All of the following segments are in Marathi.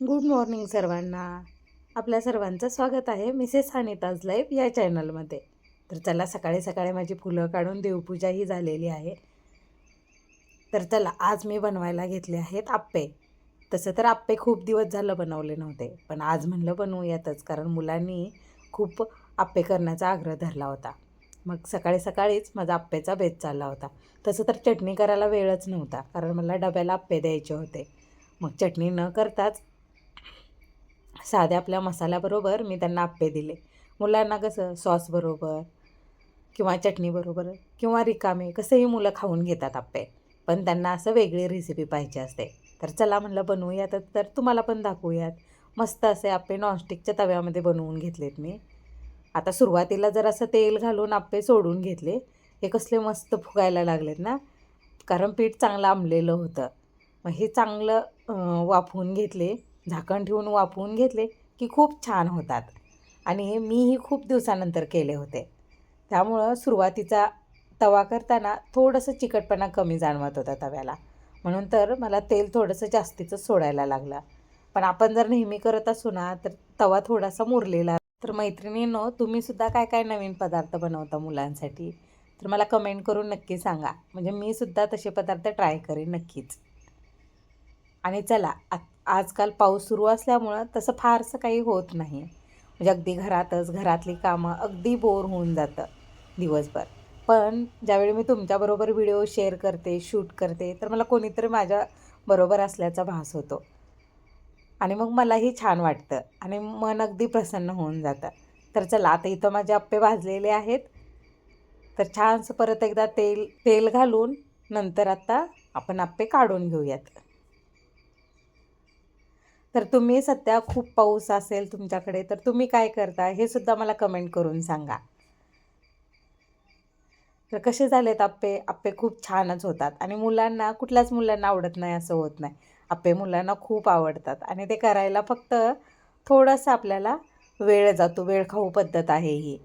गुड मॉर्निंग सर्वांना. आपल्या सर्वांचं स्वागत आहे मिसेस अनिताज लाईफ या चॅनलमध्ये. तर चला, सकाळी सकाळी माझी फुलं काढून देवपूजाही झालेली आहे. तर चला, आज मी बनवायला घेतले आहेत आप्पे. तसं तर आप्पे खूप दिवस झालं बनवले नव्हते, पण आज म्हणलं बनवूयातच, कारण मुलांनी खूप आप्पे करण्याचा आग्रह धरला होता. मग सकाळी सकाळीच माझा आप्पेचा बेत चालला होता. तसं तर चटणी करायला वेळच नव्हता, कारण मला डब्याला आप्पे द्यायचे होते. मग चटणी न करताच साध्या आपल्या मसाल्याबरोबर मी त्यांना आप्पे दिले. मुलांना कसं सॉसबरोबर किंवा चटणीबरोबर किंवा रिकामे कसंही मुलं खाऊन घेतात आप्पे, पण त्यांना असं वेगळी रेसिपी पाहिजे असते. तर चला म्हणलं बनवूयात, तर तुम्हाला पण दाखवूयात. मस्त असे आप्पे नॉनस्टिकच्या तव्यामध्ये बनवून घेतलेत मी. आता सुरुवातीला जर असं तेल घालून आप्पे सोडून घेतले. हे कसले मस्त फुगायला लागलेत ना, कारण पीठ चांगलं आंबलेलं होतं. मग हे चांगलं वाफवून घेतले, झाकण ठेवून वाफवून घेतले की खूप छान होतात. आणि मीही खूप दिवसानंतर केले होते, त्यामुळं सुरुवातीचा तवा करताना थोडंसं चिकटपणा कमी जाणवत होता तव्याला, म्हणून तर मला तेल थोडंसं जास्तीचंच सोडायला लागलं. पण आपण जर नेहमी करत असू ना, तर तवा थोडासा मुरलेला. तर मैत्रिणींनो, तुम्हीसुद्धा काय काय नवीन पदार्थ बनवता मुलांसाठी, तर मला कमेंट करून नक्की सांगा. म्हणजे मीसुद्धा तसे पदार्थ ट्राय करेन नक्कीच. आणि चला, आजकाल पाऊस सुरू असल्यामुळं तसं फारसं काही होत नाही. म्हणजे अगदी घरातली कामं अगदी बोर होऊन जातं दिवसभर. पण ज्यावेळी मी तुमच्याबरोबर व्हिडिओ शेअर करते, शूट करते, तर मला कोणीतरी माझ्याबरोबर असल्याचा भास होतो. आणि मग मलाही छान वाटतं आणि मन अगदी प्रसन्न होऊन जातं. तर चला, आता इथं माझे आप्पे भाजलेले आहेत. तर छानसं परत एकदा तेल तेल घालून नंतर आता आपण आप्पे काढून घेऊयात. तर तुम्ही सध्या खूप पाऊस असेल तुमच्याकडे, तर तुम्ही काय करता हे सुद्धा मला कमेंट करून सांगा. तर कसे झालेत आप्पे? आप्पे खूप छानच होतात आणि मुलांना, कुठल्याच मुलांना आवडत नाही असं होत नाही. आप्पे मुलांना खूप आवडतात आणि ते करायला फक्त थोडंसं आपल्याला वेळ जातो. वेळखाऊ पद्धत आहे ही.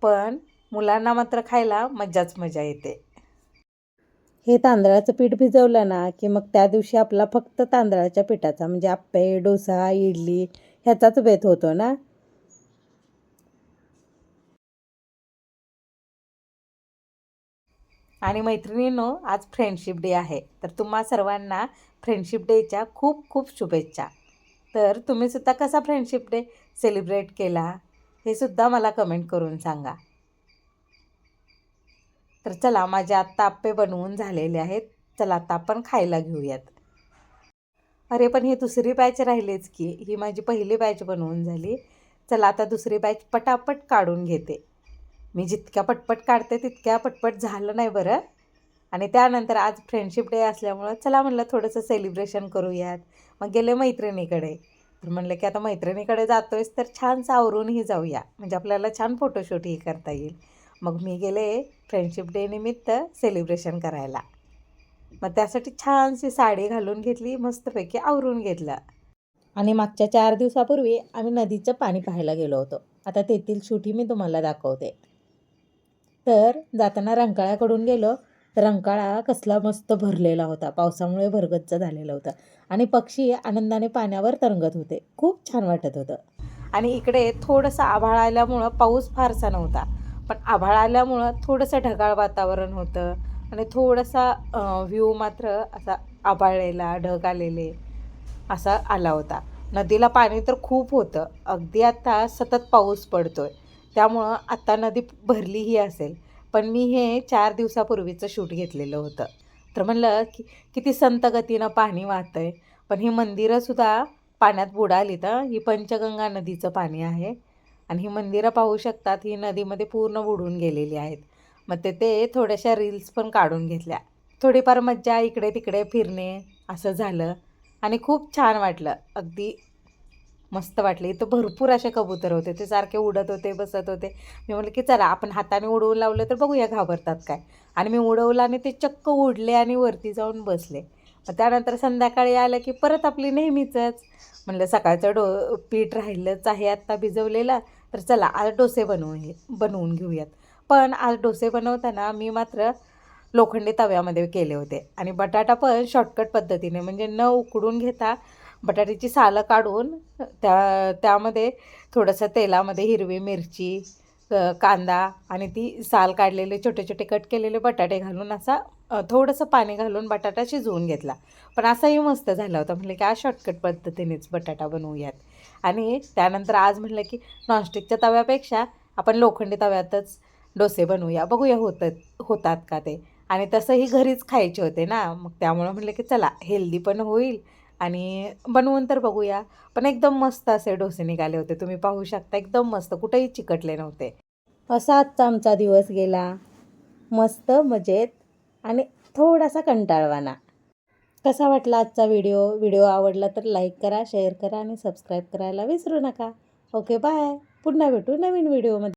पण मुलांना मात्र खायला मज्जाच मजा येते. हे तांदळाचं पीठ भिजवलं ना, की मग त्या दिवशी आपला फक्त तांदळाच्या पिठाचा म्हणजे आप्पे, डोसा, इडली ह्याचाच बेत होतो ना. आणि मैत्रिणींनो, आज फ्रेंडशिप डे आहे. तर तुम्हा सर्वांना फ्रेंडशिप डेच्या खूप खूप शुभेच्छा. तर तुम्हीसुद्धा कसा फ्रेंडशिप डे सेलिब्रेट केला हे सुद्धा मला कमेंट करून सांगा. तर चला, माझे आत्ता आप्पे बनवून झालेले आहेत. चला, आता आपण खायला घेऊयात. अरे पण ही दुसरी बॅच राहिलीच की. ही माझी पहिली बॅच बनवून झाली. चला, आता दुसरी बॅच पटापट काढून घेते. मी जितक्या पटपट काढते तितक्या पटपट झालं नाही बरं. आणि त्यानंतर आज फ्रेंडशिप डे असल्यामुळं चला म्हणलं थोडंसं सेलिब्रेशन करूयात. मग गेले मैत्रिणीकडे. तर म्हणलं की आता मैत्रिणीकडे जातोयस तर छानसं आवरूनही जाऊया, म्हणजे आपल्याला छान फोटोशूटही करता येईल. मग मी गेले फ्रेंडशिप डे निमित्त सेलिब्रेशन करायला. मग त्यासाठी छानशी साडी घालून घेतली, मस्तपैकी आवरून घेतलं. आणि मागच्या 4 दिवसापूर्वी आम्ही नदीचं पाणी पाहायला गेलो होतो. आता तेथील शूटही मी तुम्हाला दाखवते. तर जाताना रंकाळ्याकडून गेलो. तर रंकाळा कसला मस्त भरलेला होता. पावसामुळे भरगच्च झालेला होता आणि पक्षी आनंदाने पाण्यावर तरंगत होते. खूप छान वाटत होतं. आणि इकडे थोडंसं आभाळ आल्यामुळं पाऊस फारसा नव्हता. पण आभाळ आल्यामुळं थोडंसं ढगाळ वातावरण होतं आणि थोडासा व्ह्यू मात्र असा आभाळलेला, ढग आलेले असा आला होता. नदीला पाणी तर खूप होतं. अगदी आता सतत पाऊस पडतोय. त्यामुळं आत्ता नदी भरलीही असेल. पण मी हे 4 दिवसापूर्वीचं शूट घेतलेलं होतं. तर म्हणलं की किती संत गतीनं पाणी वाहतंय. पण ही मंदिरंसुद्धा पाण्यात बुडालीत हं. ही पंचगंगा नदीचं पाणी आहे आणि ही मंदिरं पाहू शकतात. ही नदीमध्ये पूर्ण बुडून गेलेली आहेत. मग ते थोड्याशा रील्स पण काढून घेतल्या. थोडीफार मज्जा इकडे-तिकडे फिरणे असं झालं आणि खूप छान वाटलं. अगदी मस्त वाटले. इथं भरपूर असे कबूतर होते. ते सारखे उडत होते, बसत होते. मी म्हटलं की चला आपण हाताने उडवून लावलं तर बघूया घाबरतात काय. आणि मी उडवलं आणि ते चक्क उडले आणि वरती जाऊन बसले. मग त्यानंतर संध्याकाळी आलं की परत आपली नेहमीचंच. म्हणलं सकाळचं पीठ राहिलंच आहे आत्ता भिजवलेलं, तर चला आज डोसे बनवून घेऊयात. पण आज डोसे बनवताना मी मात्र लोखंडी तव्यामध्ये केले होते आणि बटाटा पण शॉर्टकट पद्धतीने, म्हणजे न उकडून घेता बटाट्याची सालं काढून त्यामध्ये थोडंसं तेलामध्ये हिरवी मिरची, कांदा आणि ती साल काढलेले छोटे छोटे कट केलेले बटाटे घालून असा थोडंसं पाणी घालून बटाटा शिजवून घेतला. पण असाही मस्त झाला होता. म्हटलं की आज शॉर्टकट पद्धतीनेच बटाटा बनवूयात. आणि त्यानंतर आज म्हटलं की नॉनस्टिकच्या तव्यापेक्षा आपण लोखंडी तव्यातच डोसे बनवूया, बघूया होतात का ते. आणि तसंही घरीच खायचे होते ना, मग त्यामुळं म्हटलं की चला हेल्दी पण होईल आणि बनवून तर बघूया. पण एकदम मस्त असे डोसे निघाले होते. तुम्ही पाहू शकता एकदम मस्त, कुठेही चिकटले नव्हते. असा आजचा आमचा दिवस गेला. मस्त मजेत आणि थोडासा कंटाळवाणा. कसा वाटला आजचा व्हिडिओ आवडला तर लाईक करा, शेअर करा आणि सबस्क्राईब करायला विसरू नका. Okay bye. पुन्हा भेटू नवीन व्हिडिओमध्ये.